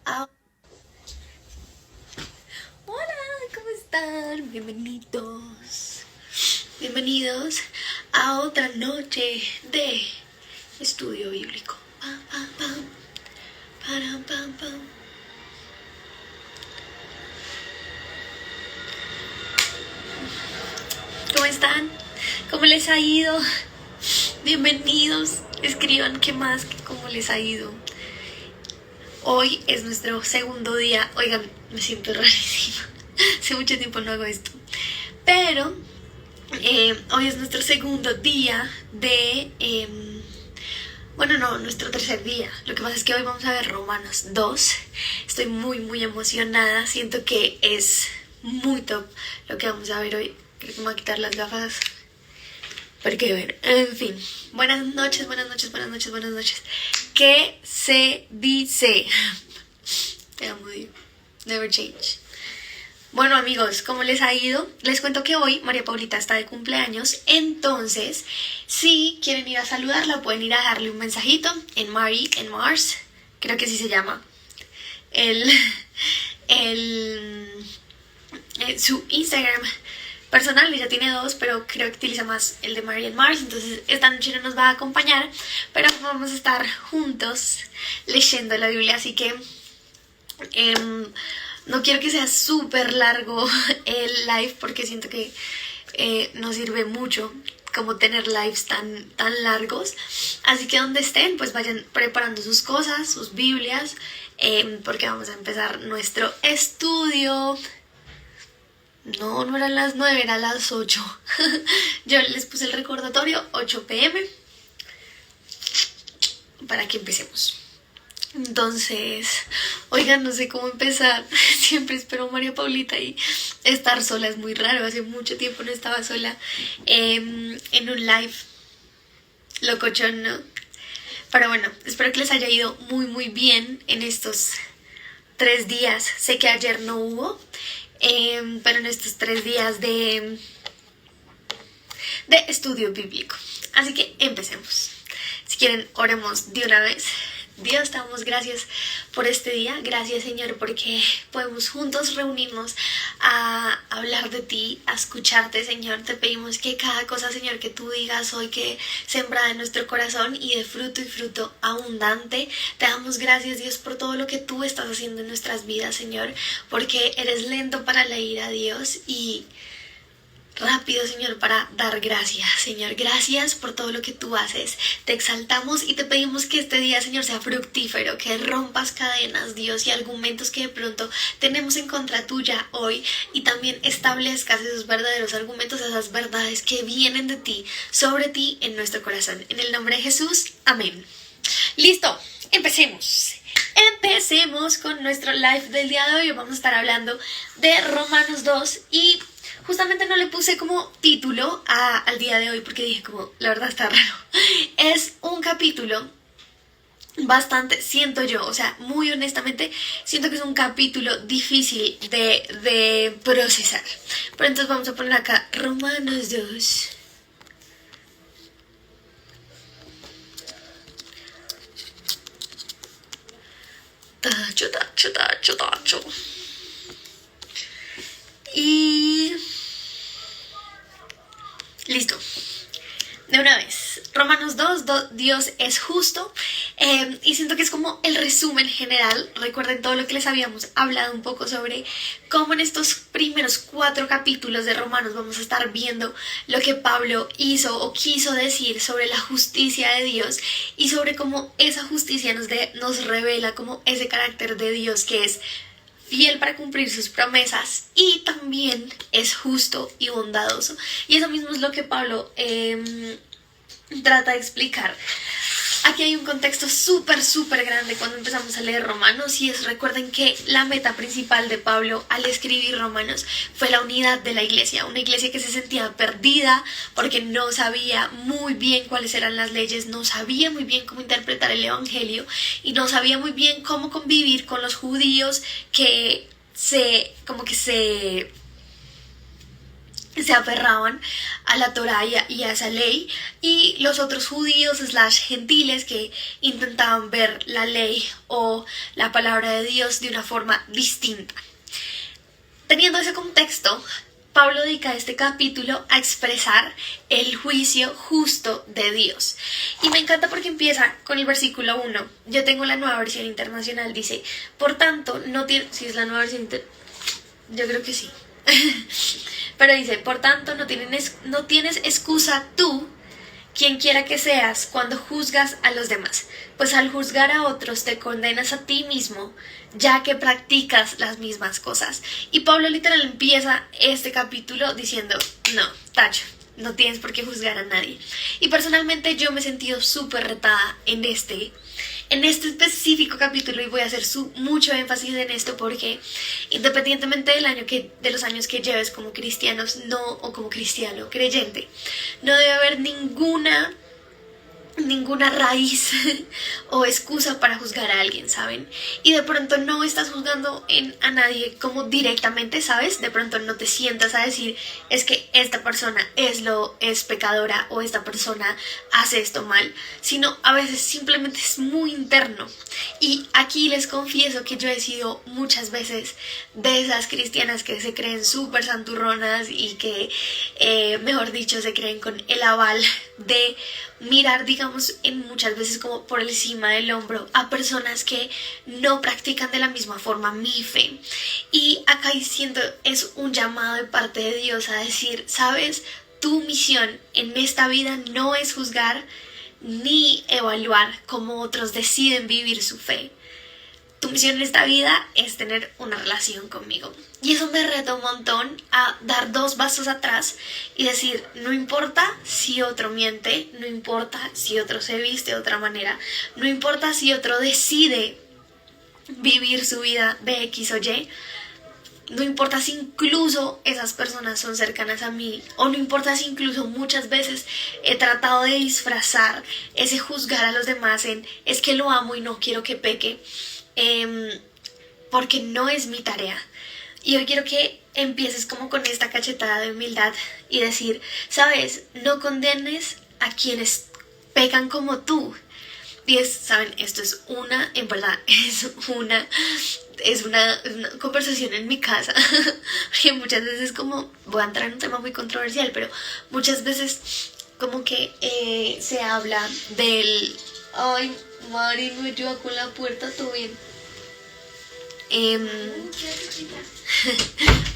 Ah, hola, ¿cómo están? Bienvenidos a otra noche de estudio bíblico. Pam, pam, pam, param, pam, pam. ¿Cómo están? ¿Cómo les ha ido? Bienvenidos. Escriban qué más, cómo les ha ido. Hoy es nuestro segundo día. Oigan, me siento rarísima. Hace mucho tiempo no hago esto. Pero hoy es nuestro segundo día de... bueno, no, nuestro tercer día. Lo que pasa es que hoy vamos a ver Romanos 2. Estoy muy emocionada. Siento que es muy top lo que vamos a ver hoy. Creo que me voy a quitar las gafas. Porque, bueno, en fin. Buenas noches. ¿Qué se dice? Te amo, Dios. Never change. Bueno, amigos, ¿cómo les ha ido? Les cuento que hoy María Paulita está de cumpleaños, entonces si quieren ir a saludarla pueden ir a darle un mensajito en Mary en Mars, creo que así se llama, su Instagram personal. Ella tiene dos, pero creo que utiliza más el de Mary en Mars, entonces esta noche no nos va a acompañar, pero vamos a estar juntos leyendo la Biblia, así que... no quiero que sea súper largo el live porque siento que no sirve mucho como tener lives tan largos. Así que donde estén, pues vayan preparando sus cosas, sus Biblias, porque vamos a empezar nuestro estudio. No eran las 9, eran las 8. Yo les puse el recordatorio, 8 p.m. para que empecemos. Entonces, oigan, no sé cómo empezar. Siempre espero a María Paulita y estar sola es muy raro. Hace mucho tiempo no estaba sola en un live locochón, ¿no? Pero bueno, espero que les haya ido muy bien en estos 3 días. Sé que ayer no hubo, pero en estos 3 días de estudio bíblico. Así que empecemos. Si quieren, oremos de una vez. Dios, te damos gracias por este día. Gracias, Señor, porque podemos juntos reunirnos a hablar de ti, a escucharte, Señor. Te pedimos que cada cosa, Señor, que tú digas hoy que sembrada en nuestro corazón y de fruto y fruto abundante. Te damos gracias, Dios, por todo lo que tú estás haciendo en nuestras vidas, Señor, porque eres lento para la ira, Dios, y rápido, Señor, para dar gracias. Señor, gracias por todo lo que tú haces. Te exaltamos y te pedimos que este día, Señor, sea fructífero, que rompas cadenas, Dios, y argumentos que de pronto tenemos en contra tuya hoy, y también establezcas esos verdaderos argumentos, esas verdades que vienen de ti, sobre ti, en nuestro corazón. En el nombre de Jesús, amén. Listo, empecemos. Empecemos con nuestro live del día de hoy. Vamos a estar hablando de Romanos 2 y... justamente no le puse como título al día de hoy porque dije como, la verdad está raro. Es un capítulo bastante, siento yo, o sea, muy honestamente, siento que es un capítulo difícil de procesar. Pero entonces vamos a poner acá Romanos 2. Tacho. Y... listo. De una vez. Romanos 2, Dios es justo. Y siento que es como el resumen general. Recuerden todo lo que les habíamos hablado un poco sobre cómo en estos primeros 4 capítulos de Romanos vamos a estar viendo lo que Pablo hizo o quiso decir sobre la justicia de Dios y sobre cómo esa justicia nos revela como ese carácter de Dios que es fiel para cumplir sus promesas y también es justo y bondadoso. Y eso mismo es lo que Pablo trata de explicar. Aquí hay un contexto súper grande cuando empezamos a leer Romanos, y recuerden que la meta principal de Pablo al escribir Romanos fue la unidad de la iglesia, una iglesia que se sentía perdida porque no sabía muy bien cuáles eran las leyes, no sabía muy bien cómo interpretar el evangelio y no sabía muy bien cómo convivir con los judíos que se se aferraban a la Torá y a esa ley, y los otros judíos slash gentiles que intentaban ver la ley o la palabra de Dios de una forma distinta. Teniendo ese contexto, Pablo dedica este capítulo a expresar el juicio justo de Dios. Y me encanta porque empieza con el versículo 1. Yo tengo la nueva versión internacional, dice, por tanto, no tiene... Si es la nueva versión yo creo que sí. Pero dice, por tanto, no tienes excusa tú, quien quiera que seas, cuando juzgas a los demás, pues al juzgar a otros te condenas a ti mismo, ya que practicas las mismas cosas. Y Pablo literal empieza este capítulo diciendo, no, tacho, no tienes por qué juzgar a nadie. Y personalmente yo me he sentido súper retada en este específico capítulo, y voy a hacer mucho énfasis en esto porque independientemente de los años que lleves como cristianos, o como cristiano creyente, no debe haber ninguna raíz o excusa para juzgar a alguien, ¿saben? Y de pronto no estás juzgando a nadie como directamente, ¿sabes? De pronto no te sientas a decir, es que esta persona es pecadora o esta persona hace esto mal, sino a veces simplemente es muy interno. Y aquí les confieso que yo he sido muchas veces de esas cristianas que se creen súper santurronas y que, mejor dicho, se creen con el aval de mirar, digamos, muchas veces como por encima del hombro a personas que no practican de la misma forma mi fe. Y acá siento es un llamado de parte de Dios a decir, sabes, tu misión en esta vida no es juzgar ni evaluar cómo otros deciden vivir su fe. Tu misión en esta vida es tener una relación conmigo. Y eso me reta un montón a dar 2 pasos atrás y decir, no importa si otro miente, no importa si otro se viste de otra manera, no importa si otro decide vivir su vida de X o Y, no importa si incluso esas personas son cercanas a mí, o no importa si incluso muchas veces he tratado de disfrazar ese juzgar a los demás en es que lo amo y no quiero que peque. Porque no es mi tarea. Y hoy quiero que empieces como con esta cachetada de humildad y decir, sabes, no condenes a quienes pecan como tú. Y saben, esto es en verdad, es una conversación en mi casa. Porque muchas veces voy a entrar en un tema muy controversial, pero muchas veces como que se habla del... Ay, Mari, me ayuda con la puerta, todo bien.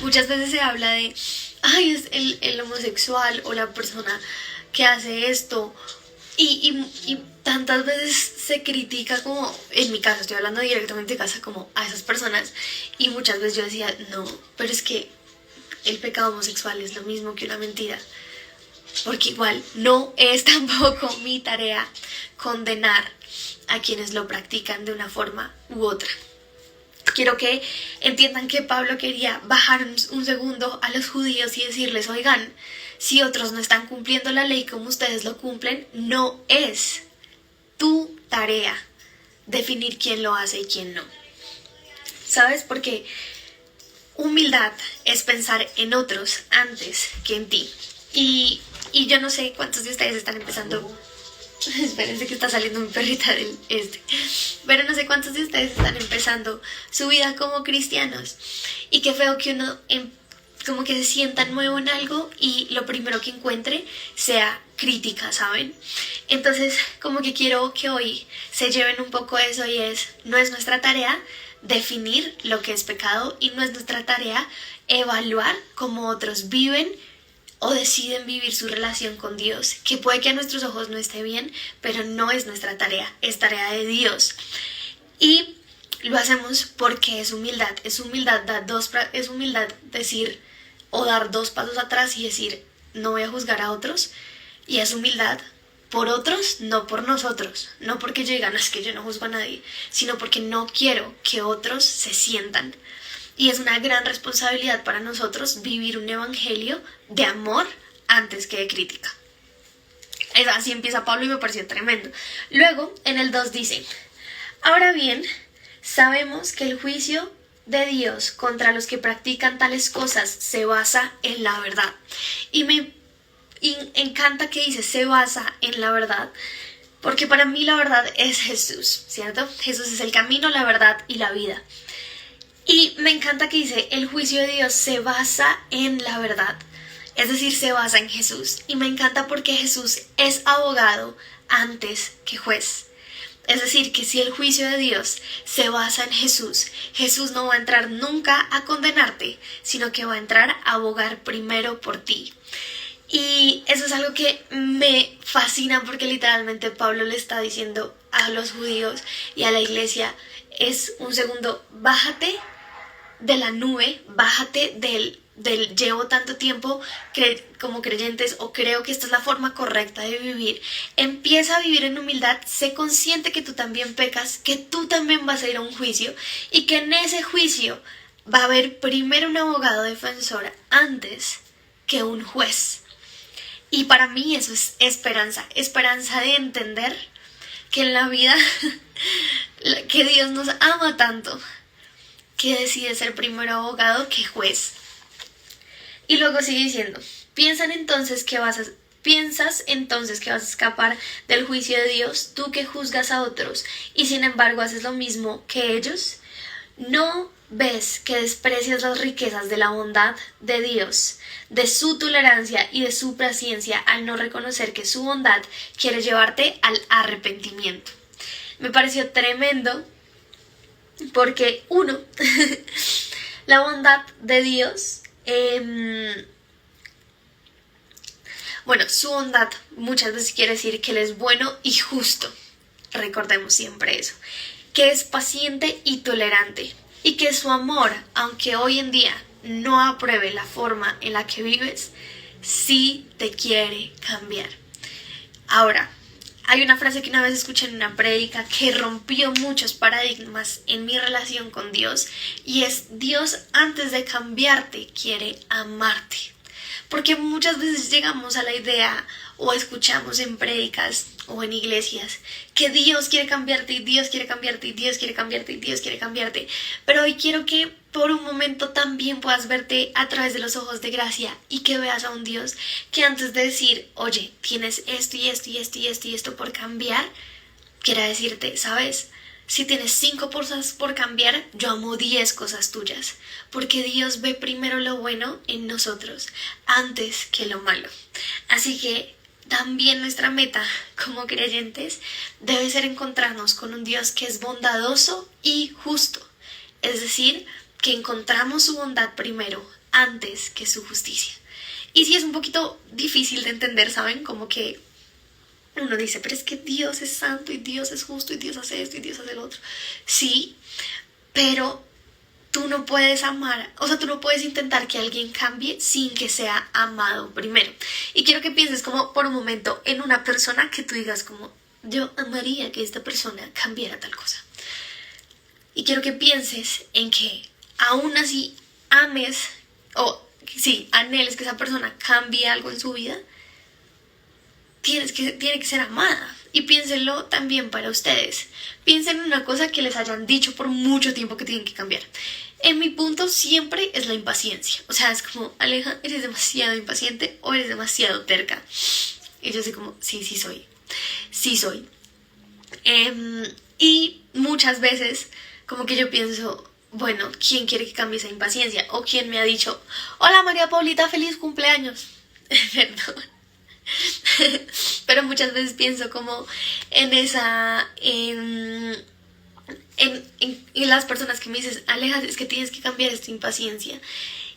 Muchas veces se habla de, ay, es el homosexual o la persona que hace esto. Y tantas veces se critica como, en mi caso, estoy hablando directamente de casa, como a esas personas. Y muchas veces yo decía, no, pero es que el pecado homosexual es lo mismo que una mentira. Porque igual no es tampoco mi tarea condenar a quienes lo practican de una forma u otra. Quiero que entiendan que Pablo quería bajar un segundo a los judíos y decirles, oigan, si otros no están cumpliendo la ley como ustedes lo cumplen, no es tu tarea definir quién lo hace y quién no. ¿Sabes? Porque humildad es pensar en otros antes que en ti. Y yo no sé cuántos de ustedes están empezando... Espérense que está saliendo mi perrita del pero no sé cuántos de ustedes están empezando su vida como cristianos. Y qué feo que uno como que se sienta nuevo en algo y lo primero que encuentre sea crítica, ¿saben? Entonces como que quiero que hoy se lleven un poco eso, y no es nuestra tarea definir lo que es pecado, y no es nuestra tarea evaluar cómo otros viven o deciden vivir su relación con Dios, que puede que a nuestros ojos no esté bien, pero no es nuestra tarea, es tarea de Dios. Y lo hacemos porque es humildad es humildad decir o dar 2 pasos atrás y decir, no voy a juzgar a otros, y es humildad por otros, no por nosotros, no porque yo diga, no, es que yo no juzgo a nadie, sino porque no quiero que otros se sientan. Y es una gran responsabilidad para nosotros vivir un evangelio de amor antes que de crítica. Así empieza Pablo y me pareció tremendo. Luego, en el 2 dice, ahora bien, sabemos que el juicio de Dios contra los que practican tales cosas se basa en la verdad. Y me encanta que dice se basa en la verdad, porque para mí la verdad es Jesús, ¿cierto? Jesús es el camino, la verdad y la vida. Y me encanta que dice el juicio de Dios se basa en la verdad, es decir, se basa en Jesús. Y me encanta porque Jesús es abogado antes que juez. Es decir, que si el juicio de Dios se basa en Jesús, Jesús no va a entrar nunca a condenarte, sino que va a entrar a abogar primero por ti. Y eso es algo que me fascina porque literalmente Pablo le está diciendo a los judíos y a la iglesia, es un segundo, bájate de la nube, bájate del llevo tanto tiempo como creyentes o creo que esta es la forma correcta de vivir. Empieza a vivir en humildad, sé consciente que tú también pecas, que tú también vas a ir a un juicio y que en ese juicio va a haber primero un abogado defensor antes que un juez. Y para mí eso es esperanza de entender que en la vida que Dios nos ama tanto que decide ser primero abogado que juez. Y luego sigue diciendo, piensas entonces que vas a escapar del juicio de Dios, tú que juzgas a otros y sin embargo haces lo mismo que ellos. ¿No ves que desprecias las riquezas de la bondad de Dios, de su tolerancia y de su paciencia al no reconocer que su bondad quiere llevarte al arrepentimiento? Me pareció tremendo porque uno, la bondad de Dios, su bondad muchas veces quiere decir que Él es bueno y justo. Recordemos siempre eso. Que es paciente y tolerante. Y que su amor, aunque hoy en día no apruebe la forma en la que vives, sí te quiere cambiar. Ahora, hay una frase que una vez escuché en una prédica que rompió muchos paradigmas en mi relación con Dios y es: Dios antes de cambiarte quiere amarte. Porque muchas veces llegamos a la idea o escuchamos en prédicas o en iglesias que Dios quiere cambiarte y Dios quiere cambiarte y Dios quiere cambiarte y Dios quiere cambiarte. Pero hoy quiero que por un momento también puedas verte a través de los ojos de gracia y que veas a un Dios que antes de decir, oye, tienes esto y esto y esto y esto y esto por cambiar, quiera decirte, ¿sabes? Si tienes 5 cosas por cambiar, yo amo 10 cosas tuyas, porque Dios ve primero lo bueno en nosotros antes que lo malo. Así que también nuestra meta como creyentes debe ser encontrarnos con un Dios que es bondadoso y justo. Es decir, que encontramos su bondad primero antes que su justicia. Y sí es un poquito difícil de entender, ¿saben? Como que uno dice, pero es que Dios es santo y Dios es justo y Dios hace esto y Dios hace lo otro. Sí, pero tú no puedes amar, o sea, tú no puedes intentar que alguien cambie sin que sea amado primero. Y quiero que pienses como por un momento en una persona que tú digas como, yo amaría que esta persona cambiara tal cosa. Y quiero que pienses en que aún así ames o sí, anheles que esa persona cambie algo en su vida, tiene que ser amada. Y piénsenlo también para ustedes. Piensen en una cosa que les hayan dicho por mucho tiempo que tienen que cambiar. En mi punto siempre es la impaciencia. O sea, es como, Aleja, eres demasiado impaciente o eres demasiado terca. Y yo soy como, sí soy. Sí soy. Y muchas veces como que yo pienso, bueno, ¿quién quiere que cambie esa impaciencia? O quién me ha dicho, hola María Paulita, feliz cumpleaños. Perdón. Pero muchas veces pienso como en las personas que me dicen, Aleja, es que tienes que cambiar esta impaciencia.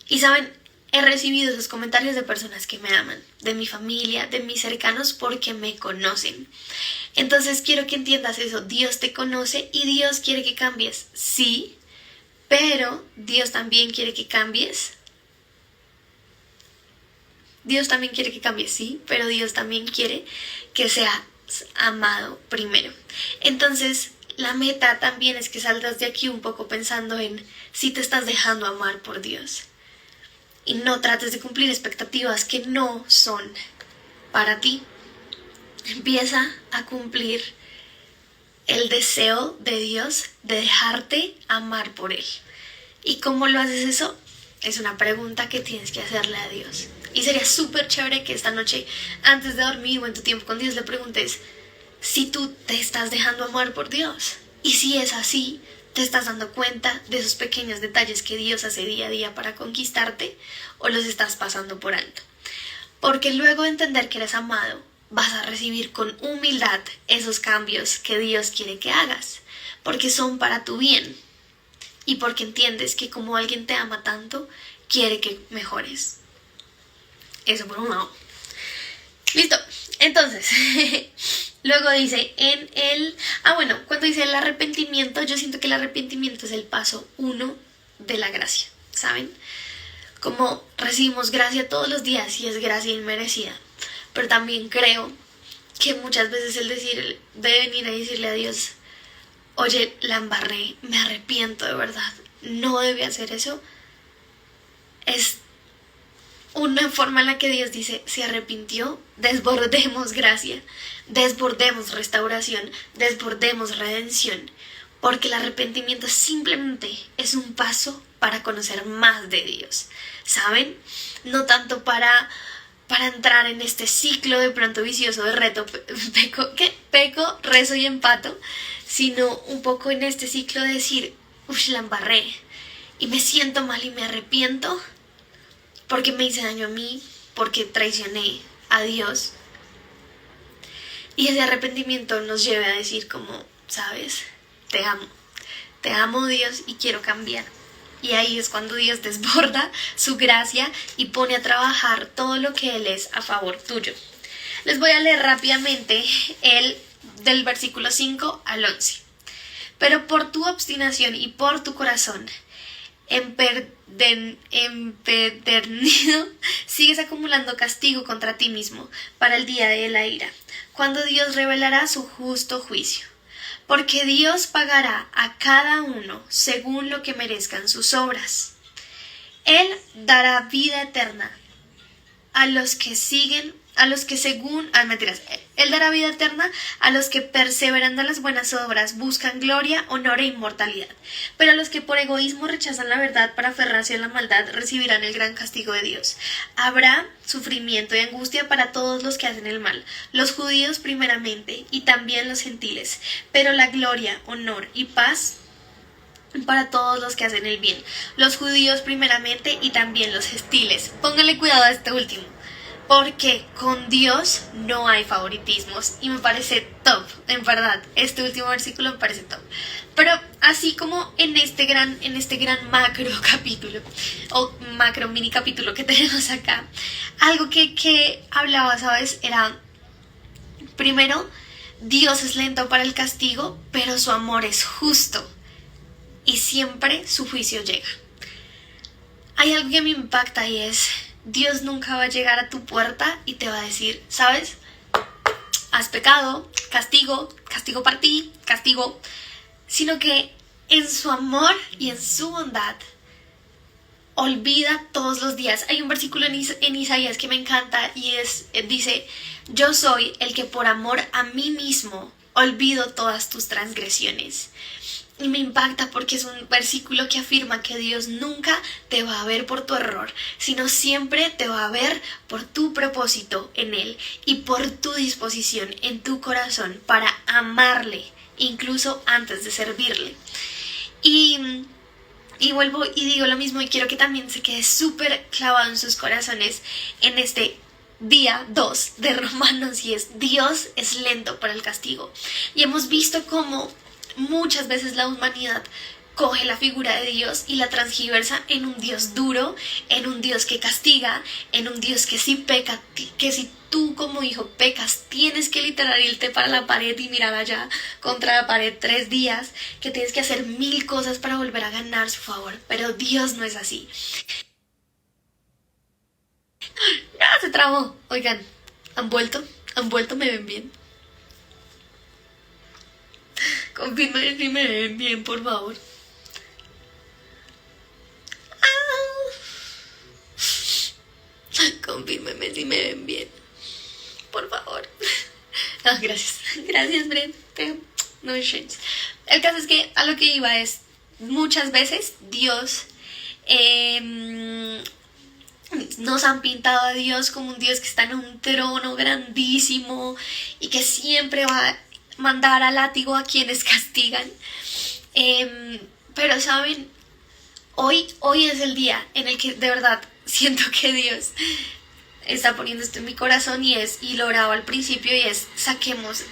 Y saben, he recibido esos comentarios de personas que me aman, de mi familia, de mis cercanos, porque me conocen. Entonces quiero que entiendas eso, Dios te conoce y Dios quiere que cambies, sí, pero Dios también quiere que cambies. Dios también quiere que cambies, sí, pero Dios también quiere que seas amado primero. Entonces, la meta también es que salgas de aquí un poco pensando en si te estás dejando amar por Dios. Y no trates de cumplir expectativas que no son para ti. Empieza a cumplir el deseo de Dios de dejarte amar por Él. ¿Y cómo lo haces eso? Es una pregunta que tienes que hacerle a Dios. Y sería súper chévere que esta noche, antes de dormir o en tu tiempo con Dios, le preguntes si tú te estás dejando amar por Dios. Y si es así, te estás dando cuenta de esos pequeños detalles que Dios hace día a día para conquistarte, o los estás pasando por alto. Porque luego de entender que eres amado, vas a recibir con humildad esos cambios que Dios quiere que hagas, porque son para tu bien. Y porque entiendes que como alguien te ama tanto, quiere que mejores. Eso por un lado. Listo. Entonces, luego dice cuando dice el arrepentimiento, yo siento que el arrepentimiento es el paso 1 de la gracia, ¿saben? Como recibimos gracia todos los días y es gracia inmerecida. Pero también creo que muchas veces el decir, de venir a decirle a Dios, oye, la embarré, me arrepiento de verdad, no debí hacer eso, es una forma en la que Dios dice, se arrepintió, desbordemos gracia, desbordemos restauración, desbordemos redención, porque el arrepentimiento simplemente es un paso para conocer más de Dios, ¿saben? No tanto para entrar en este ciclo de pronto vicioso de reto, peco, rezo y empato, sino un poco en este ciclo de decir, la embarré y me siento mal y me arrepiento porque me hice daño a mí, porque traicioné a Dios. Y ese arrepentimiento nos lleva a decir como, ¿sabes? Te amo Dios y quiero cambiar. Y ahí es cuando Dios desborda su gracia y pone a trabajar todo lo que Él es a favor tuyo. Les voy a leer rápidamente del versículo 5 al 11. Pero por tu obstinación y por tu corazón empedernido, sigues acumulando castigo contra ti mismo para el día de la ira, cuando Dios revelará su justo juicio. Porque Dios pagará a cada uno según lo que merezcan sus obras. Él dará vida eterna a los que Él dará vida eterna a los que perseverando en las buenas obras buscan gloria, honor e inmortalidad. Pero a los que por egoísmo rechazan la verdad para aferrarse a la maldad recibirán el gran castigo de Dios. Habrá sufrimiento y angustia para todos los que hacen el mal, los judíos primeramente y también los gentiles, pero la gloria, honor y paz para todos los que hacen el bien, los judíos primeramente y también los gentiles. Pónganle cuidado a este último, porque con Dios no hay favoritismos y me parece top, en verdad, este último versículo me parece top. Pero así como en este gran macro capítulo o macro mini capítulo que tenemos acá, algo que hablaba, ¿sabes? Era, primero, Dios es lento para el castigo, pero su amor es justo y siempre su juicio llega. Hay algo que me impacta y es, Dios nunca va a llegar a tu puerta y te va a decir, ¿sabes? Has pecado, castigo para ti, castigo. Sino que en su amor y en su bondad olvida todos los días. Hay un versículo en Isaías que me encanta y dice, yo soy el que por amor a mí mismo olvido todas tus transgresiones. Y me impacta porque es un versículo que afirma que Dios nunca te va a ver por tu error, sino siempre te va a ver por tu propósito en Él y por tu disposición en tu corazón para amarle, incluso antes de servirle. Y vuelvo y digo lo mismo y quiero que también se quede súper clavado en sus corazones en este día 2 de Romanos, y es, Dios es lento para el castigo. Y hemos visto cómo muchas veces la humanidad coge la figura de Dios y la transgiversa en un Dios duro, en un Dios que castiga, en un Dios que si peca, que si tú como hijo pecas, tienes que literal irte para la pared y mirar allá contra la pared 3 días, que tienes que hacer 1000 cosas para volver a ganar su favor. Pero Dios no es así. Ya se trabó. Oigan, ¿han vuelto? ¿Me ven bien? Confirmen si me ven bien, por favor. Confírmeme si me ven bien, por favor. No, gracias. Gracias, Bren. No shades. El caso es que a lo que iba es, muchas veces Dios Nos han pintado a Dios como un Dios que está en un trono grandísimo y que siempre va a mandar a látigo a quienes castigan. Pero saben, hoy es el día en el que de verdad siento que Dios está poniendo esto en mi corazón y lo oraba al principio, y es: saquemos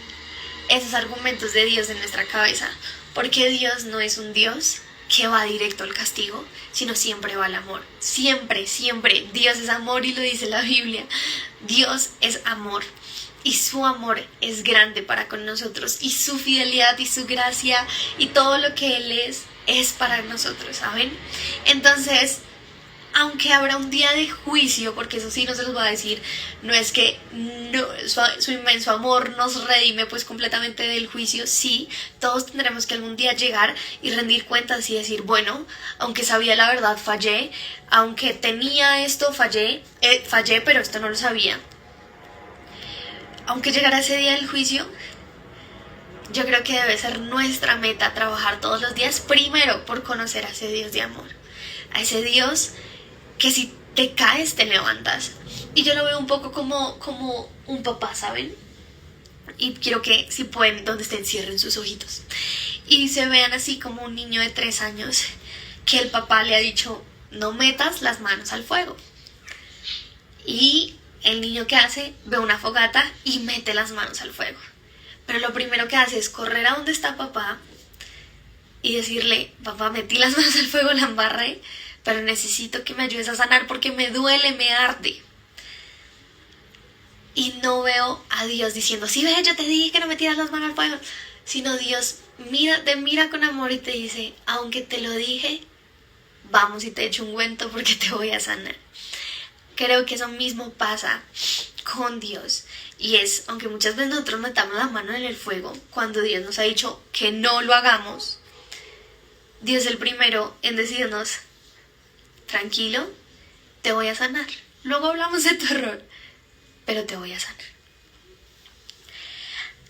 esos argumentos de Dios de nuestra cabeza, porque Dios no es un Dios que va directo al castigo, sino siempre va al amor. Siempre, siempre. Dios es amor y lo dice la Biblia. Dios es amor y su amor es grande para con nosotros, y su fidelidad y su gracia y todo lo que Él es para nosotros, ¿saben? Entonces, aunque habrá un día de juicio, porque eso sí no se los voy a decir, no es que no, su inmenso amor nos redime pues completamente del juicio. Sí, todos tendremos que algún día llegar y rendir cuentas y decir: bueno, aunque sabía la verdad, fallé, aunque tenía esto, fallé, pero esto no lo sabía. Aunque llegara ese día del juicio, yo creo que debe ser nuestra meta trabajar todos los días primero por conocer a ese Dios de amor, a ese Dios que si te caes te levantas. Y yo lo veo un poco como un papá, ¿saben? Y quiero que, si pueden, donde estén, cierren sus ojitos y se vean así como un niño de 3 años que el papá le ha dicho: no metas las manos al fuego. Y el niño, ¿qué hace? Ve una fogata y mete las manos al fuego. Pero lo primero que hace es correr a donde está papá y decirle: papá, metí las manos al fuego, la embarré, pero necesito que me ayudes a sanar porque me duele, me arde. Y no veo a Dios diciendo: sí, ve, yo te dije que no metieras las manos al fuego. Sino Dios te mira con amor y te dice: aunque te lo dije, vamos y te echo ungüento porque te voy a sanar. Creo que eso mismo pasa con Dios. Y es, aunque muchas veces nosotros metamos la mano en el fuego, cuando Dios nos ha dicho que no lo hagamos, Dios es el primero en decirnos: tranquilo, te voy a sanar. Luego hablamos de tu error, pero te voy a sanar.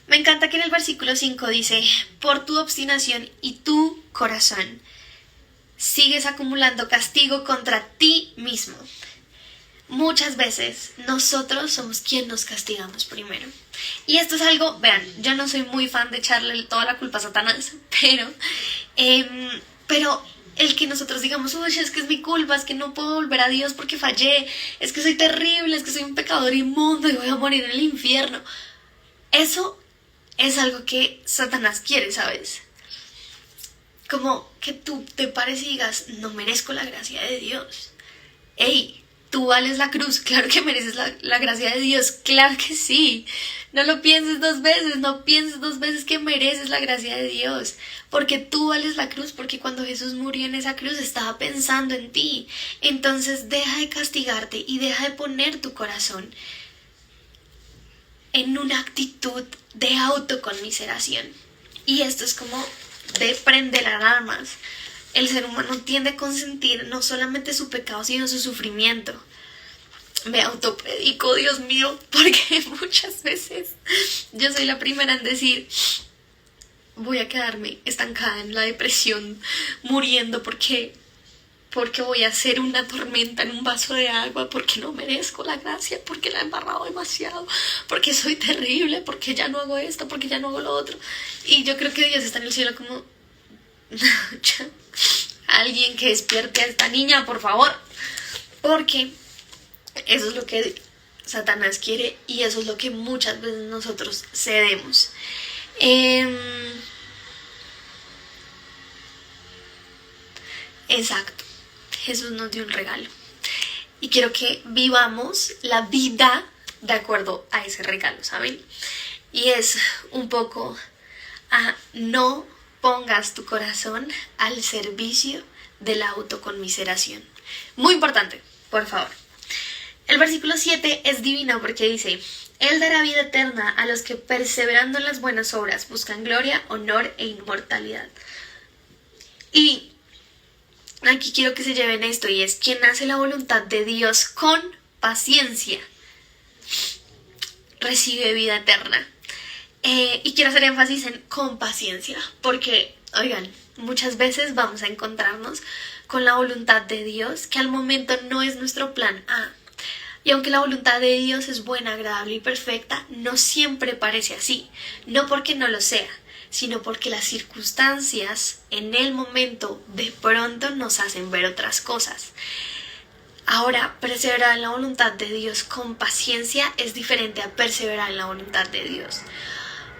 Me encanta que en el versículo 5 dice: por tu obstinación y tu corazón sigues acumulando castigo contra ti mismo. Muchas veces nosotros somos quien nos castigamos primero. Y esto es algo, vean, yo no soy muy fan de echarle toda la culpa a Satanás, pero el que nosotros digamos: uy, es que es mi culpa, es que no puedo volver a Dios porque fallé, es que soy terrible, es que soy un pecador inmundo y voy a morir en el infierno. Eso es algo que Satanás quiere, ¿sabes? Como que tú te pares y digas: no merezco la gracia de Dios. ¡Ey! Tú vales la cruz, claro que mereces la gracia de Dios, claro que sí. No lo pienses dos veces, no pienses dos veces que mereces la gracia de Dios, porque tú vales la cruz, porque cuando Jesús murió en esa cruz estaba pensando en ti. Entonces deja de castigarte y deja de poner tu corazón en una actitud de autoconmiseración. Y esto es como de prender alarmas. El ser humano tiende a consentir no solamente su pecado, sino su sufrimiento. Me autopredico, Dios mío, porque muchas veces yo soy la primera en decir: voy a quedarme estancada en la depresión, muriendo porque voy a hacer una tormenta en un vaso de agua, porque no merezco la gracia, porque la he embarrado demasiado, porque soy terrible, porque ya no hago esto, porque ya no hago lo otro. Y yo creo que Dios está en el cielo como: alguien que despierte a esta niña, por favor, porque eso es lo que Satanás quiere y eso es lo que muchas veces nosotros cedemos. Exacto, Jesús nos dio un regalo y quiero que vivamos la vida de acuerdo a ese regalo, ¿saben? Y es un poco a no pongas tu corazón al servicio de la autoconmiseración. Muy importante, por favor. El versículo 7 es divino porque dice: Él dará vida eterna a los que perseverando en las buenas obras buscan gloria, honor e inmortalidad. Y aquí quiero que se lleven esto, y es: quien hace la voluntad de Dios con paciencia recibe vida eterna. Y quiero hacer énfasis en con paciencia, porque, oigan, muchas veces vamos a encontrarnos con la voluntad de Dios, que al momento no es nuestro plan A. Y aunque la voluntad de Dios es buena, agradable y perfecta, no siempre parece así. No porque no lo sea, sino porque las circunstancias en el momento de pronto nos hacen ver otras cosas. Ahora, perseverar en la voluntad de Dios con paciencia es diferente a perseverar en la voluntad de Dios.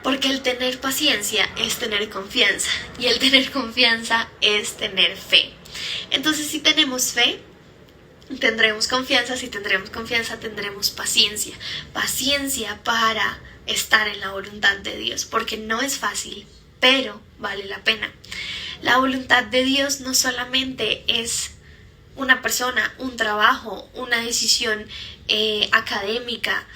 Porque el tener paciencia es tener confianza y el tener confianza es tener fe. Entonces, si tenemos fe, tendremos confianza, si tendremos confianza, tendremos paciencia. Paciencia para estar en la voluntad de Dios, porque no es fácil, pero vale la pena. La voluntad de Dios no solamente es una persona, un trabajo, una decisión académica.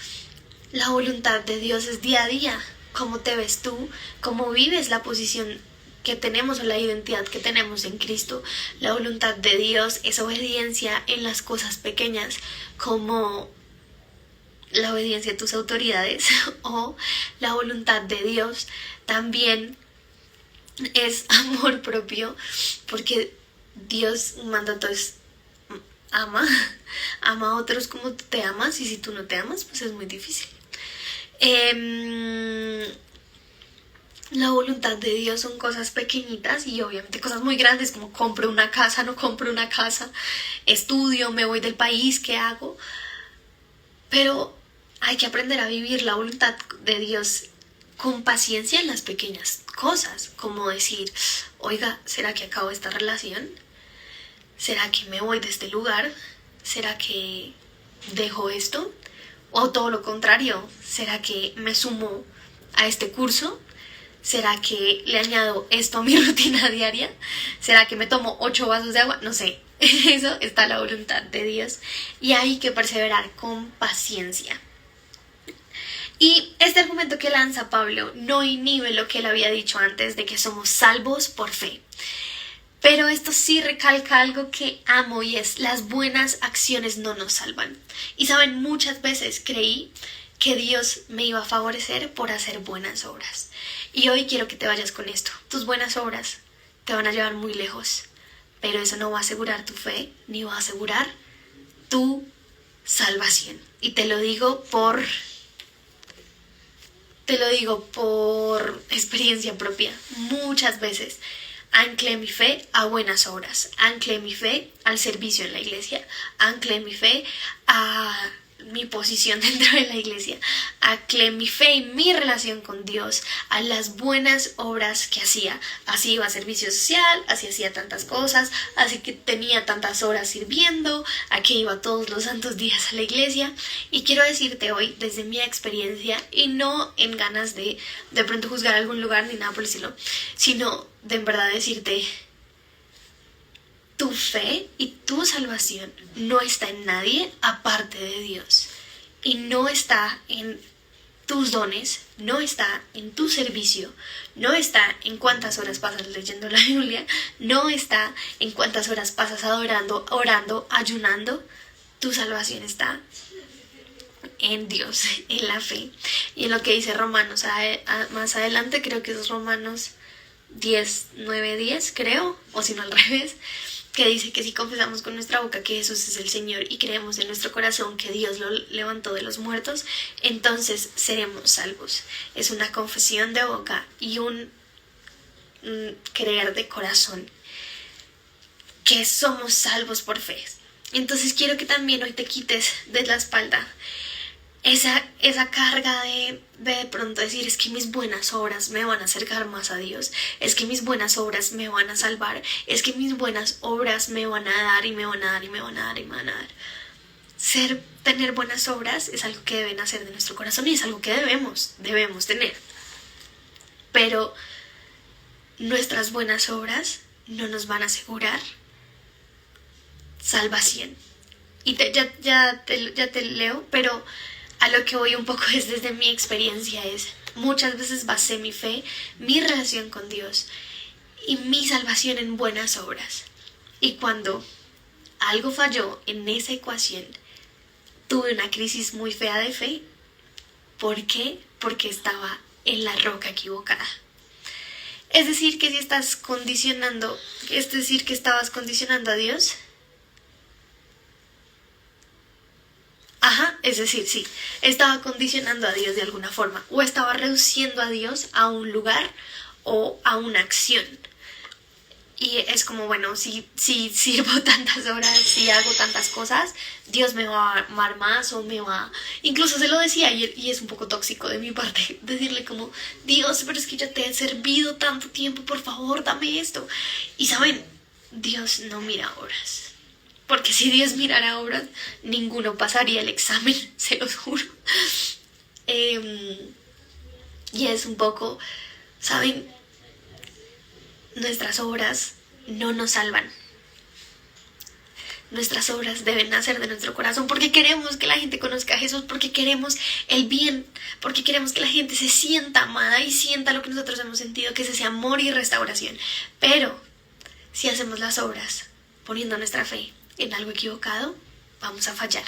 La voluntad de Dios es día a día. Cómo te ves tú, cómo vives la posición que tenemos o la identidad que tenemos en Cristo. La voluntad de Dios es obediencia en las cosas pequeñas, como la obediencia a tus autoridades, o la voluntad de Dios también es amor propio, porque Dios, un mandato es ama a otros como tú te amas, y si tú no te amas, pues es muy difícil. La voluntad de Dios son cosas pequeñitas y obviamente cosas muy grandes, como compro una casa, no compro una casa, estudio, me voy del país, ¿qué hago? Pero hay que aprender a vivir la voluntad de Dios con paciencia en las pequeñas cosas, como decir, oiga, ¿será que acabo esta relación? ¿Será que me voy de este lugar? ¿Será que dejo esto? O todo lo contrario, ¿será que me sumo a este curso? ¿Será que le añado esto a mi rutina diaria? ¿Será que me tomo 8 vasos de agua? No sé, eso está la voluntad de Dios y hay que perseverar con paciencia. Y este argumento que lanza Pablo no inhibe lo que él había dicho antes de que somos salvos por fe. Pero esto sí recalca algo que amo y es: las buenas acciones no nos salvan. Y saben, muchas veces creí que Dios me iba a favorecer por hacer buenas obras. Y hoy quiero que te vayas con esto. Tus buenas obras te van a llevar muy lejos, pero eso no va a asegurar tu fe, ni va a asegurar tu salvación. Y te lo digo por experiencia propia. Muchas veces anclé mi fe a buenas obras, anclé mi fe al servicio en la iglesia, anclé mi fe a mi posición dentro de la iglesia, anclé mi fe y mi relación con Dios a las buenas obras que hacía. Así iba a servicio social, así hacía tantas cosas, así que tenía tantas horas sirviendo, aquí iba todos los santos días a la iglesia. Y quiero decirte hoy, desde mi experiencia, y no en ganas de pronto juzgar algún lugar ni nada por el estilo, sino de en verdad decirte: tu fe y tu salvación no está en nadie aparte de Dios. Y no está en tus dones, no está en tu servicio, no está en cuántas horas pasas leyendo la Biblia, no está en cuántas horas pasas adorando, orando, ayunando. Tu salvación está en Dios, en la fe. Y en lo que dice Romanos, más adelante, creo que es Romanos 10, 9, 10, creo, o si no al revés, que dice que si confesamos con nuestra boca que Jesús es el Señor y creemos en nuestro corazón que Dios lo levantó de los muertos, entonces seremos salvos. Es una confesión de boca y un creer de corazón que somos salvos por fe. Entonces quiero que también hoy te quites de la espalda esa carga de pronto decir: es que mis buenas obras me van a acercar más a Dios, es que mis buenas obras me van a salvar, es que mis buenas obras me van a dar y me van a dar y me van a dar y me van a dar. Tener buenas obras es algo que deben hacer de nuestro corazón y es algo que debemos tener. Pero nuestras buenas obras no nos van a asegurar salvación. Y ya te leo, pero a lo que voy un poco es desde mi experiencia. Muchas veces basé mi fe, mi relación con Dios y mi salvación en buenas obras. Y cuando algo falló en esa ecuación, tuve una crisis muy fea de fe. ¿Por qué? Porque estaba en la roca equivocada. Es decir, que si estás condicionando, es decir, que estabas condicionando a Dios. Ajá, es decir, sí, estaba condicionando a Dios de alguna forma, o estaba reduciendo a Dios a un lugar o a una acción. Y es como, bueno, si sirvo tantas horas, si hago tantas cosas, Dios me va a amar más o me va... Incluso se lo decía y es un poco tóxico de mi parte decirle como, Dios, pero es que yo te he servido tanto tiempo, por favor, dame esto. Y saben, Dios no mira horas. Porque si Dios mirara horas, ninguno pasaría el examen, se los juro. Y es un poco, ¿saben? Nuestras obras no nos salvan. Nuestras obras deben nacer de nuestro corazón porque queremos que la gente conozca a Jesús, porque queremos el bien, porque queremos que la gente se sienta amada y sienta lo que nosotros hemos sentido, que es ese amor y restauración. Pero si hacemos las obras poniendo nuestra fe en algo equivocado, vamos a fallar.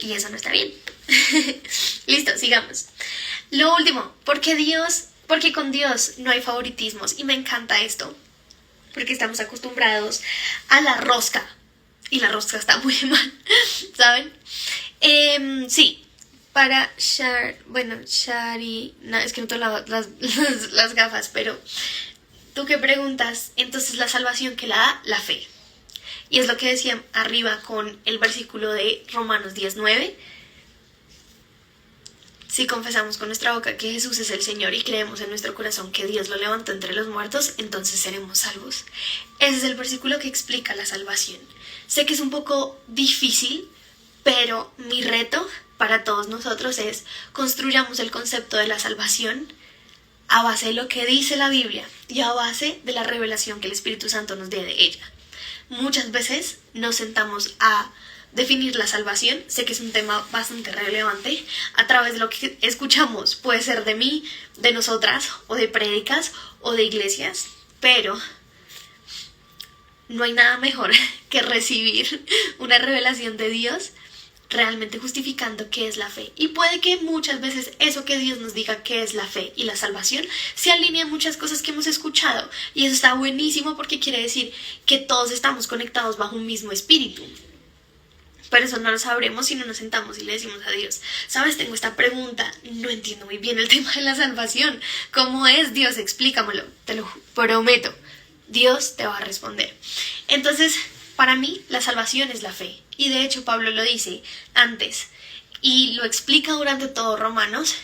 Y eso no está bien. Listo, sigamos. Lo último, porque con Dios no hay favoritismos. Y me encanta esto, porque estamos acostumbrados a la rosca. Y la rosca está muy mal, ¿saben? Sí, para Shari... No, es que no tengo las gafas, pero... ¿Tú qué preguntas? Entonces la salvación que la da la fe. Y es lo que decía arriba con el versículo de Romanos 10:9. Si confesamos con nuestra boca que Jesús es el Señor y creemos en nuestro corazón que Dios lo levantó entre los muertos, entonces seremos salvos. Ese es el versículo que explica la salvación. Sé que es un poco difícil, pero mi reto para todos nosotros es construyamos el concepto de la salvación a base de lo que dice la Biblia y a base de la revelación que el Espíritu Santo nos dé de ella. Muchas veces nos sentamos a definir la salvación, sé que es un tema bastante relevante, a través de lo que escuchamos, puede ser de mí, de nosotras, o de prédicas, o de iglesias, pero no hay nada mejor que recibir una revelación de Dios realmente justificando qué es la fe. Y puede que muchas veces eso que Dios nos diga que es la fe y la salvación se alinea a muchas cosas que hemos escuchado, y eso está buenísimo porque quiere decir que todos estamos conectados bajo un mismo espíritu. Pero eso no lo sabremos si no nos sentamos y le decimos a Dios, ¿sabes? Tengo esta pregunta, no entiendo muy bien el tema de la salvación. ¿Cómo es, Dios? Explícamelo, te lo prometo. Dios te va a responder. Entonces, para mí, la salvación es la fe. Y de hecho, Pablo lo dice antes y lo explica durante todo Romanos.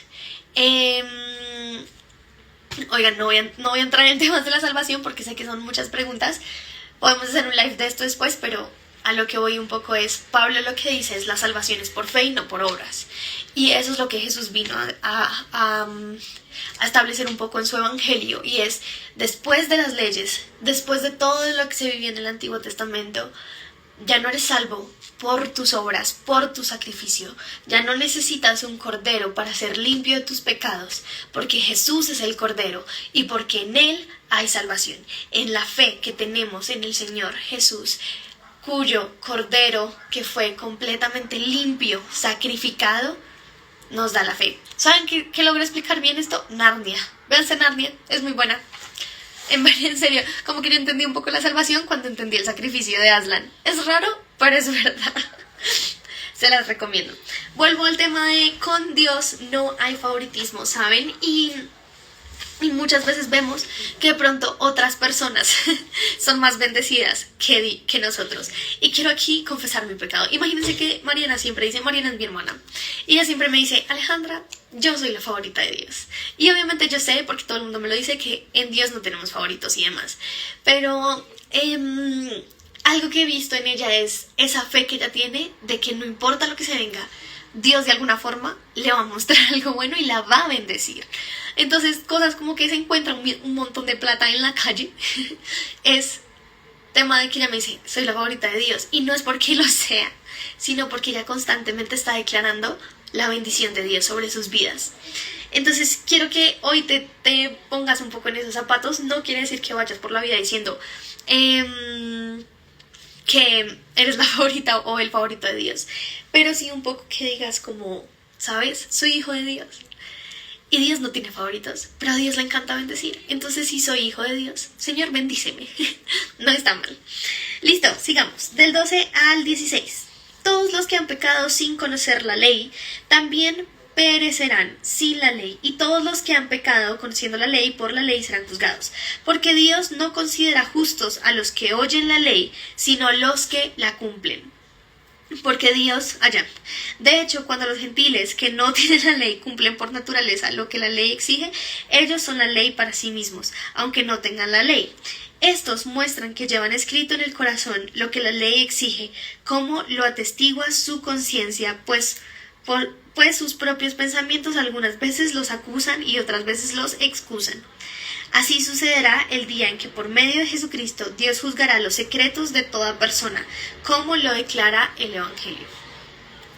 Oigan, no voy a entrar en temas de la salvación porque sé que son muchas preguntas. Podemos hacer un live de esto después, pero a lo que voy un poco es, Pablo lo que dice es la salvación es por fe y no por obras. Y eso es lo que Jesús vino a establecer un poco en su evangelio. Y es, después de las leyes, después de todo lo que se vivía en el Antiguo Testamento, ya no eres salvo por tus obras, por tu sacrificio. Ya no necesitas un cordero para ser limpio de tus pecados, porque Jesús es el cordero y porque en Él hay salvación. En la fe que tenemos en el Señor Jesús, cuyo cordero que fue completamente limpio, sacrificado, nos da la fe. ¿Saben qué logré explicar bien esto? Narnia. Véanse Narnia, es muy buena. En serio, como que yo entendí un poco la salvación cuando entendí el sacrificio de Aslan. Es raro, pero es verdad. Se las recomiendo. Vuelvo al tema de con Dios no hay favoritismo, ¿saben? Y muchas veces vemos que de pronto otras personas son más bendecidas que nosotros. Y quiero aquí confesar mi pecado. Imagínense que Mariana siempre dice, Mariana es mi hermana, y ella siempre me dice, Alejandra, yo soy la favorita de Dios. Y obviamente yo sé, porque todo el mundo me lo dice, que en Dios no tenemos favoritos y demás. Pero algo que he visto en ella es esa fe que ella tiene de que no importa lo que se venga, Dios de alguna forma le va a mostrar algo bueno y la va a bendecir. Entonces, cosas como que se encuentra un montón de plata en la calle es tema de que ella me dice, soy la favorita de Dios. Y no es porque lo sea, sino porque ella constantemente está declarando la bendición de Dios sobre sus vidas. Entonces, quiero que hoy te pongas un poco en esos zapatos. No quiere decir que vayas por la vida diciendo que eres la favorita o el favorito de Dios, pero sí un poco que digas como, ¿sabes? Soy hijo de Dios. Y Dios no tiene favoritos, pero a Dios le encanta bendecir. Entonces, si soy hijo de Dios, Señor, bendíceme. No está mal. Listo, sigamos. Del 12 al 16. Todos los que han pecado sin conocer la ley, también perecerán sin la ley. Y todos los que han pecado conociendo la ley, por la ley serán juzgados. Porque Dios no considera justos a los que oyen la ley, sino a los que la cumplen. Porque Dios, de hecho, cuando los gentiles que no tienen la ley cumplen por naturaleza lo que la ley exige, ellos son la ley para sí mismos, aunque no tengan la ley. Estos muestran que llevan escrito en el corazón lo que la ley exige, como lo atestigua su conciencia, pues sus propios pensamientos algunas veces los acusan y otras veces los excusan. Así sucederá el día en que por medio de Jesucristo Dios juzgará los secretos de toda persona, como lo declara el Evangelio.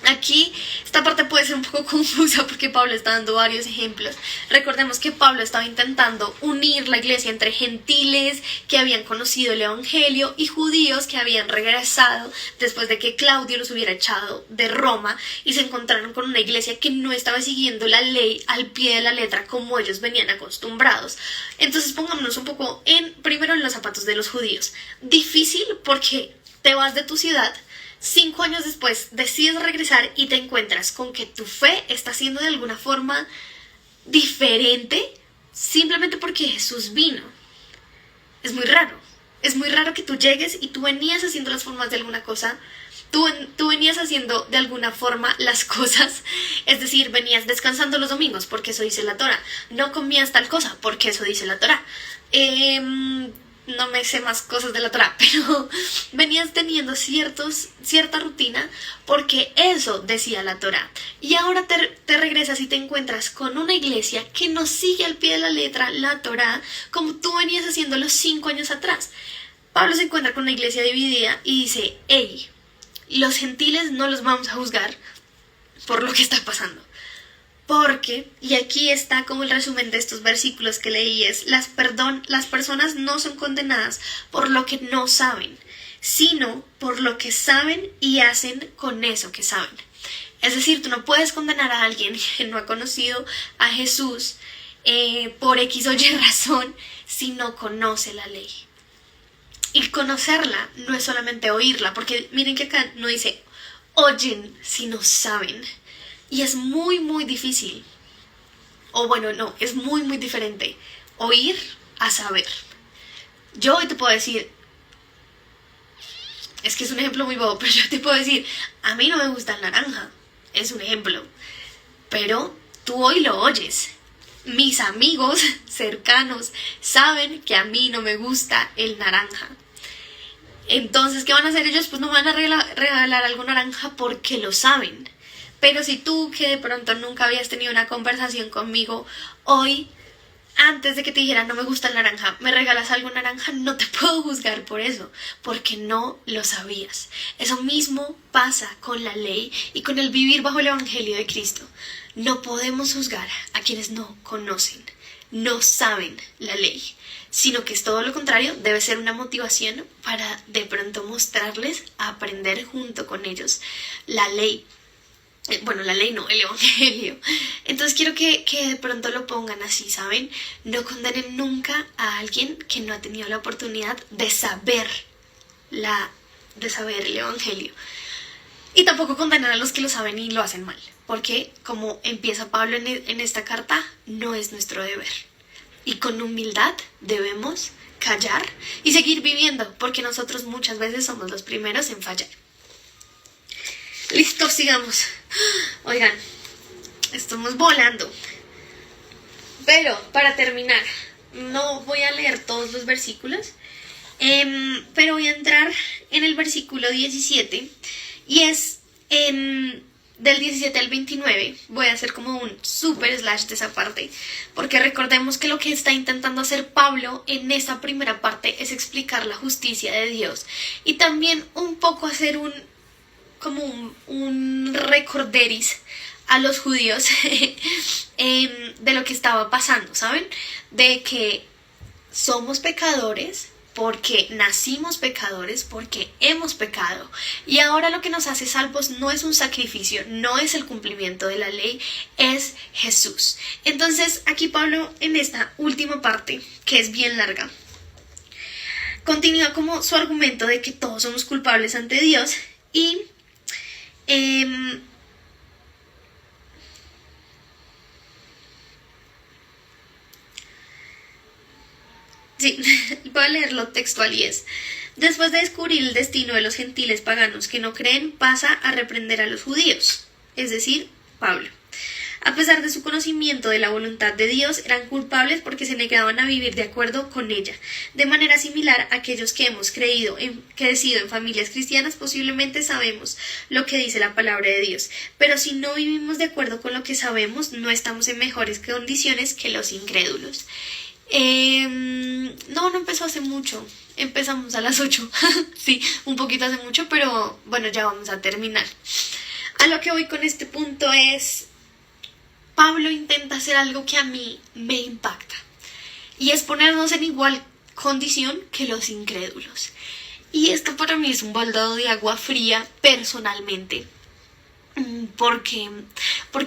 Aquí esta parte puede ser un poco confusa porque Pablo está dando varios ejemplos. Recordemos que Pablo estaba intentando unir la iglesia entre gentiles que habían conocido el Evangelio y judíos que habían regresado después de que Claudio los hubiera echado de Roma y se encontraron con una iglesia que no estaba siguiendo la ley al pie de la letra como ellos venían acostumbrados. Entonces pongámonos un poco primero en los zapatos de los judíos. Difícil porque te vas de tu ciudad, 5 años después decides regresar y te encuentras con que tu fe está siendo de alguna forma diferente simplemente porque Jesús vino. Es muy raro que tú llegues y tú venías haciendo las formas de alguna cosa, tú venías haciendo de alguna forma las cosas, es decir, venías descansando los domingos porque eso dice la Torá, no comías tal cosa porque eso dice la Torá, no me sé más cosas de la Torá, pero venías teniendo cierta rutina porque eso decía la Torá. Y ahora te regresas y te encuentras con una iglesia que no sigue al pie de la letra la Torá como tú venías haciendo los 5 años atrás. Pablo se encuentra con una iglesia dividida y dice, hey, los gentiles no los vamos a juzgar por lo que está pasando. Porque, y aquí está como el resumen de estos versículos que leí, es las personas no son condenadas por lo que no saben, sino por lo que saben y hacen con eso que saben. Es decir, tú no puedes condenar a alguien que no ha conocido a Jesús por X o Y razón si no conoce la ley. Y conocerla no es solamente oírla, porque miren que acá no dice oyen, sino saben. Y es muy, muy difícil. O bueno, no, es muy, muy diferente oír a saber. Yo hoy te puedo decir, es que es un ejemplo muy bobo, pero yo te puedo decir, a mí no me gusta el naranja. Es un ejemplo. Pero tú hoy lo oyes. Mis amigos cercanos saben que a mí no me gusta el naranja. Entonces, ¿qué van a hacer ellos? Pues no van a regalar algo naranja porque lo saben. Pero si tú, que de pronto nunca habías tenido una conversación conmigo, hoy, antes de que te dijera no me gusta el naranja, me regalas algo naranja, no te puedo juzgar por eso, porque no lo sabías. Eso mismo pasa con la ley y con el vivir bajo el Evangelio de Cristo. No podemos juzgar a quienes no conocen, no saben la ley, sino que es todo lo contrario, debe ser una motivación para de pronto mostrarles a aprender junto con ellos la ley. Bueno, la ley no, el Evangelio. Entonces quiero que de pronto lo pongan así, ¿saben? No condenen nunca a alguien que no ha tenido la oportunidad de saber el Evangelio. Y tampoco condenen a los que lo saben y lo hacen mal. Porque, como empieza Pablo en esta carta, no es nuestro deber. Y con humildad debemos callar y seguir viviendo, porque nosotros muchas veces somos los primeros en fallar. Listo, sigamos. Oigan, estamos volando. Pero para terminar, no voy a leer todos los versículos, pero voy a entrar en el versículo 17 y es del 17 al 29. Voy a hacer como un super slash de esa parte, porque recordemos que lo que está intentando hacer Pablo en esta primera parte es explicar la justicia de Dios y también un poco hacer un recorderis a los judíos de lo que estaba pasando, ¿saben? De que somos pecadores, porque nacimos pecadores, porque hemos pecado. Y ahora lo que nos hace salvos no es un sacrificio, no es el cumplimiento de la ley, es Jesús. Entonces aquí Pablo, en esta última parte, que es bien larga, continúa como su argumento de que todos somos culpables ante Dios y sí, voy a leerlo textual y es: después de descubrir el destino de los gentiles paganos que no creen, pasa a reprender a los judíos, es decir, Pablo. A pesar de su conocimiento de la voluntad de Dios, eran culpables porque se negaban a vivir de acuerdo con ella. De manera similar, aquellos que hemos crecido en familias cristianas posiblemente sabemos lo que dice la palabra de Dios, pero si no vivimos de acuerdo con lo que sabemos, no estamos en mejores condiciones que los incrédulos. No empezó hace mucho. Empezamos a las 8. Sí, un poquito hace mucho, pero bueno, ya vamos a terminar. A lo que voy con este punto es: Pablo intenta hacer algo que a mí me impacta, y es ponernos en igual condición que los incrédulos. Y esto para mí es un baldado de agua fría personalmente, porque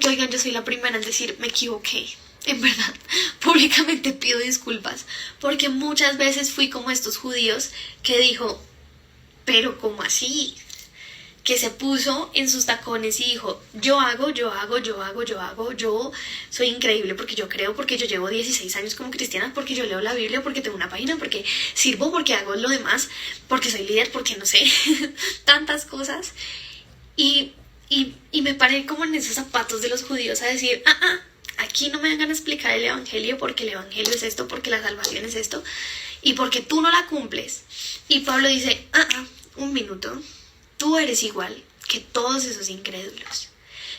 oigan, yo soy la primera en decir me equivoqué. En verdad, públicamente pido disculpas, porque muchas veces fui como estos judíos que dijo, pero ¿cómo así? Que se puso en sus tacones y dijo, yo soy increíble porque yo creo, porque yo llevo 16 años como cristiana, porque yo leo la Biblia, porque tengo una página, porque sirvo, porque hago lo demás, porque soy líder, porque no sé, tantas cosas. Y me paré como en esos zapatos de los judíos a decir, aquí no me vengan a explicar el evangelio, porque el evangelio es esto, porque la salvación es esto, y porque tú no la cumples. Y Pablo dice, un minuto, tú eres igual que todos esos incrédulos,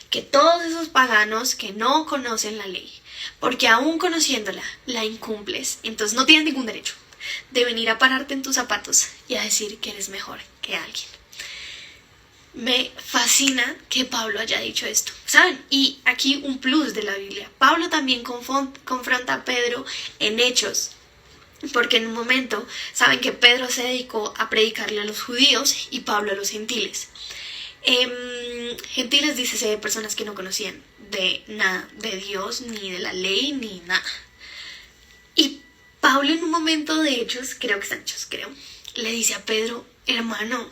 que todos esos paganos que no conocen la ley, porque aún conociéndola, la incumples. Entonces no tienes ningún derecho de venir a pararte en tus zapatos y a decir que eres mejor que alguien. Me fascina que Pablo haya dicho esto, ¿saben? Y aquí un plus de la Biblia. Pablo también confronta a Pedro en Hechos, porque en un momento saben que Pedro se dedicó a predicarle a los judíos y Pablo a los gentiles. Gentiles, dícese, de personas que no conocían de nada, de Dios, ni de la ley, ni nada. Y Pablo en un momento de Hechos, creo, le dice a Pedro, hermano,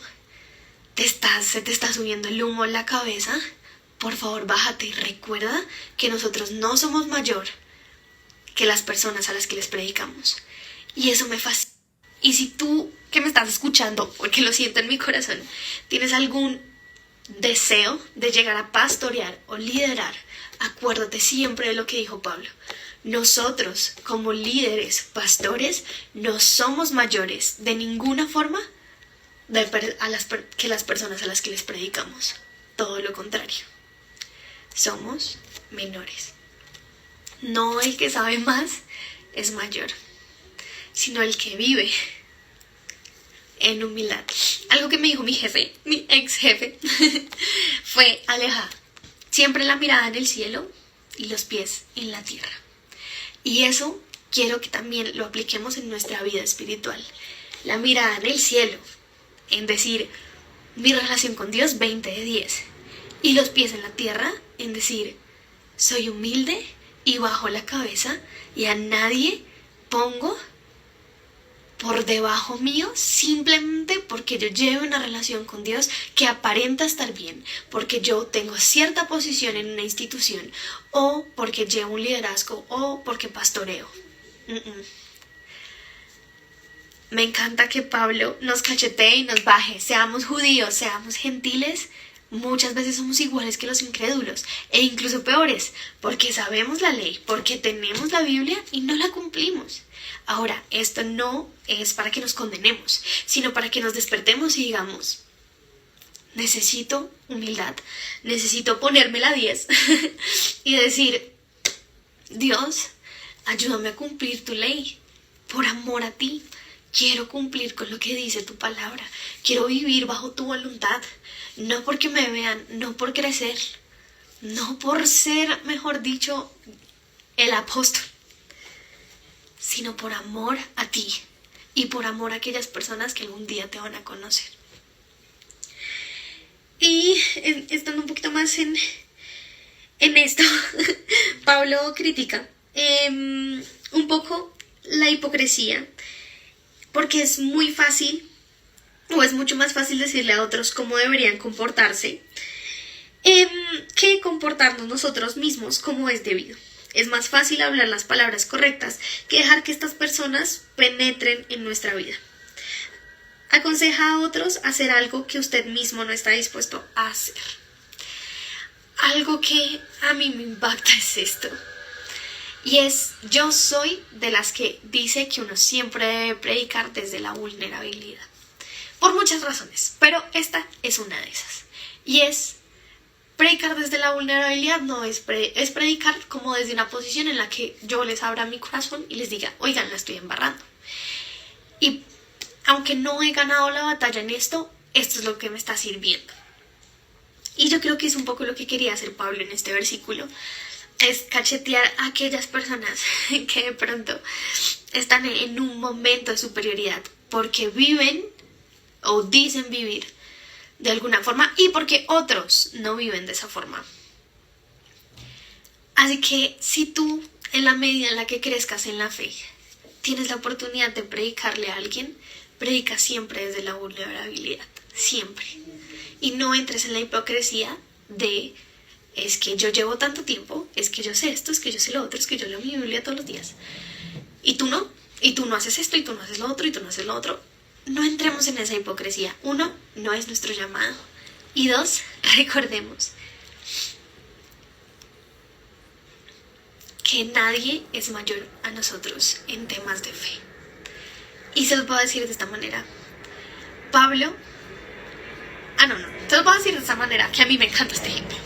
se te está subiendo el humo en la cabeza, por favor bájate y recuerda que nosotros no somos mayor que las personas a las que les predicamos. Y eso me fascina. Y si tú que me estás escuchando, porque lo siento en mi corazón, tienes algún deseo de llegar a pastorear o liderar, acuérdate siempre de lo que dijo Pablo. Nosotros, como líderes, pastores, no somos mayores de ninguna forma que las personas a las que les predicamos. Todo lo contrario. Somos menores. No el que sabe más es mayor, sino el que vive en humildad. Algo que me dijo mi jefe, mi ex jefe, fue: Aleja, siempre la mirada en el cielo y los pies en la tierra. Y eso quiero que también lo apliquemos en nuestra vida espiritual. La mirada en el cielo, en decir, mi relación con Dios 20 de 10. Y los pies en la tierra, en decir, soy humilde y bajo la cabeza y a nadie pongo por debajo mío simplemente porque yo llevo una relación con Dios que aparenta estar bien, porque yo tengo cierta posición en una institución, o porque llevo un liderazgo, o porque pastoreo. Me encanta que Pablo nos cachetee y nos baje. Seamos judíos, seamos gentiles, muchas veces somos iguales que los incrédulos, e incluso peores, porque sabemos la ley, porque tenemos la Biblia y no la cumplimos. Ahora, esto no es para que nos condenemos, sino para que nos despertemos y digamos, necesito humildad, necesito ponerme la 10 y decir, Dios, ayúdame a cumplir tu ley, por amor a ti. Quiero cumplir con lo que dice tu palabra. Quiero vivir bajo tu voluntad. No porque me vean, no por crecer, no por ser, mejor dicho, el apóstol, sino por amor a ti y por amor a aquellas personas que algún día te van a conocer. Y estando un poquito más en esto, Pablo critica un poco la hipocresía, porque es muy fácil, o es mucho más fácil decirle a otros cómo deberían comportarse, que comportarnos nosotros mismos como es debido. Es más fácil hablar las palabras correctas que dejar que estas personas penetren en nuestra vida. Aconseja a otros hacer algo que usted mismo no está dispuesto a hacer. Algo que a mí me impacta es esto. Y es, yo soy de las que dice que uno siempre debe predicar desde la vulnerabilidad. Por muchas razones, pero esta es una de esas. Y es, predicar desde la vulnerabilidad no es predicar como desde una posición en la que yo les abra mi corazón y les diga, oigan, la estoy embarrando. Y aunque no he ganado la batalla en esto, esto es lo que me está sirviendo. Y yo creo que es un poco lo que quería hacer Pablo en este versículo. Es cachetear a aquellas personas que de pronto están en un momento de superioridad porque viven o dicen vivir de alguna forma y porque otros no viven de esa forma. Así que si tú, en la medida en la que crezcas en la fe, tienes la oportunidad de predicarle a alguien, predica siempre desde la vulnerabilidad, siempre. Y no entres en la hipocresía de, es que yo llevo tanto tiempo, es que yo sé esto, es que yo sé lo otro, es que yo leo mi Biblia todos los días. Y tú no haces esto, y tú no haces lo otro, y tú no haces lo otro. No entremos en esa hipocresía. 1, no es nuestro llamado. Y 2, recordemos que nadie es mayor a nosotros en temas de fe. Y se los voy a decir de esta manera. Se los voy a decir de esta manera, que a mí me encanta este ejemplo.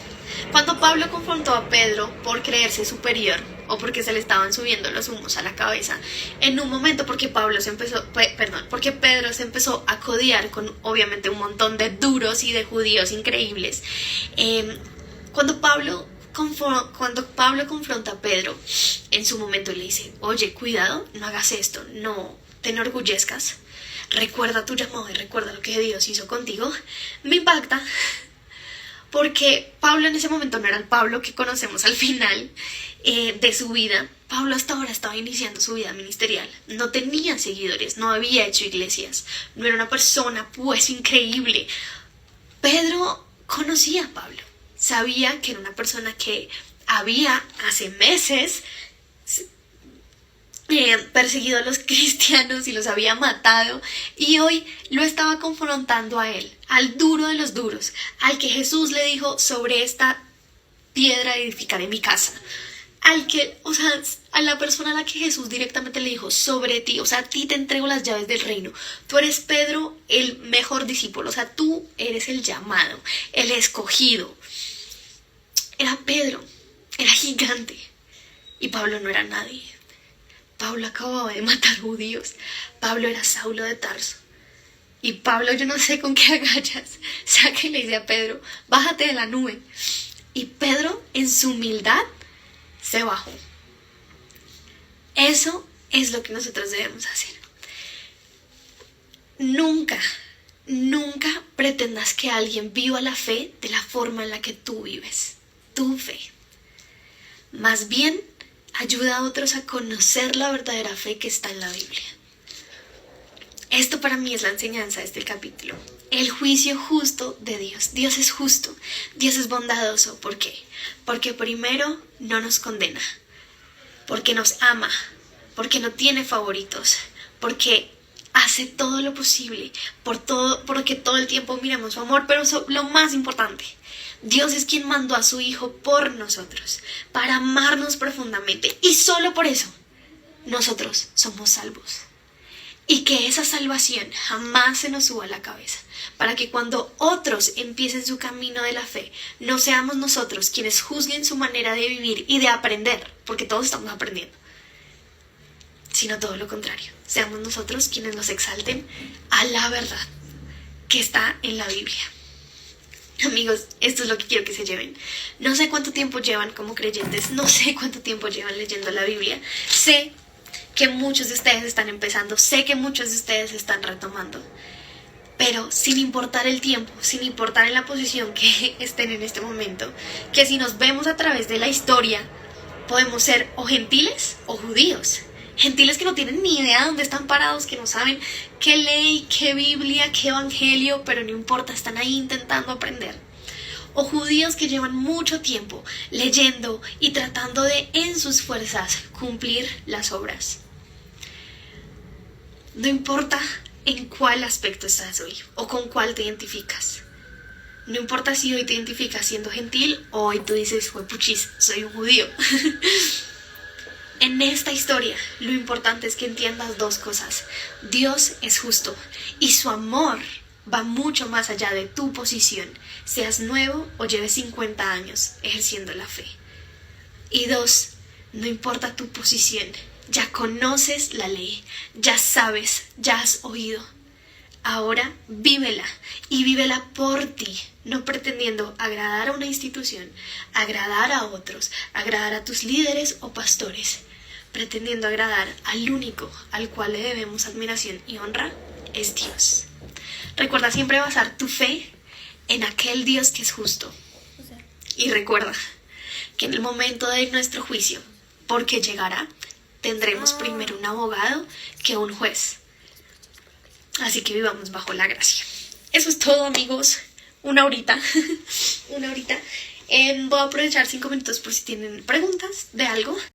Cuando Pablo confrontó a Pedro por creerse superior o porque se le estaban subiendo los humos a la cabeza, en un momento porque Pedro se empezó a codear con obviamente un montón de duros y de judíos increíbles. Cuando Pablo confronta a Pedro, en su momento le dice, oye, cuidado, no hagas esto, no te enorgullezcas, recuerda tu llamado y recuerda lo que Dios hizo contigo. Me impacta porque Pablo en ese momento no era el Pablo que conocemos al final de su vida. Pablo hasta ahora estaba iniciando su vida ministerial, no tenía seguidores, no había hecho iglesias, no era una persona pues increíble. Pedro conocía a Pablo, sabía que era una persona que había hace meses perseguido a los cristianos y los había matado, y hoy lo estaba confrontando a él, al duro de los duros, al que Jesús le dijo, sobre esta piedra edificaré mi casa, a la persona a la que Jesús directamente le dijo, sobre ti, a ti te entrego las llaves del reino, tú eres Pedro, el mejor discípulo, tú eres el llamado, el escogido. Era Pedro, era gigante, y Pablo no era nadie. Pablo acababa de matar judíos. Pablo era Saulo de Tarso. Y Pablo, yo no sé con qué agallas, saca y le dice a Pedro, bájate de la nube. Y Pedro, en su humildad, se bajó. Eso es lo que nosotros debemos hacer. Nunca pretendas que alguien viva la fe de la forma en la que tú vives tu fe. Más bien, ayuda a otros a conocer la verdadera fe que está en la Biblia. Esto para mí es la enseñanza de este capítulo. El juicio justo de Dios. Dios es justo, Dios es bondadoso. ¿Por qué? Porque primero no nos condena, porque nos ama, porque no tiene favoritos, porque hace todo lo posible, porque todo el tiempo miramos su amor, pero lo más importante, Dios es quien mandó a su Hijo por nosotros, para amarnos profundamente, y solo por eso nosotros somos salvos. Y que esa salvación jamás se nos suba a la cabeza, para que cuando otros empiecen su camino de la fe, no seamos nosotros quienes juzguen su manera de vivir y de aprender, porque todos estamos aprendiendo, sino todo lo contrario, seamos nosotros quienes nos exalten a la verdad que está en la Biblia. Amigos, esto es lo que quiero que se lleven. No sé cuánto tiempo llevan como creyentes, no sé cuánto tiempo llevan leyendo la Biblia. Sé que muchos de ustedes están empezando, sé que muchos de ustedes están retomando, pero sin importar el tiempo, sin importar en la posición que estén en este momento, que si nos vemos a través de la historia, podemos ser o gentiles o judíos. Gentiles que no tienen ni idea de dónde están parados, que no saben qué ley, qué Biblia, qué evangelio, pero no importa, están ahí intentando aprender. O judíos que llevan mucho tiempo leyendo y tratando de, en sus fuerzas, cumplir las obras. No importa en cuál aspecto estás hoy o con cuál te identificas. No importa si hoy te identificas siendo gentil o hoy tú dices, puchis, soy un judío. En esta historia, lo importante es que entiendas dos cosas. Dios es justo y su amor va mucho más allá de tu posición, seas nuevo o lleves 50 años ejerciendo la fe. Y dos, no importa tu posición, ya conoces la ley, ya sabes, ya has oído. Ahora vívela y vívela por ti, no pretendiendo agradar a una institución, agradar a otros, agradar a tus líderes o pastores, pretendiendo agradar al único al cual le debemos admiración y honra, es Dios. Recuerda siempre basar tu fe en aquel Dios que es justo. Y recuerda que en el momento de nuestro juicio, porque llegará, tendremos primero un abogado que un juez. Así que vivamos bajo la gracia. Eso es todo, amigos. Una horita. Voy a aprovechar 5 minutos por si tienen preguntas de algo.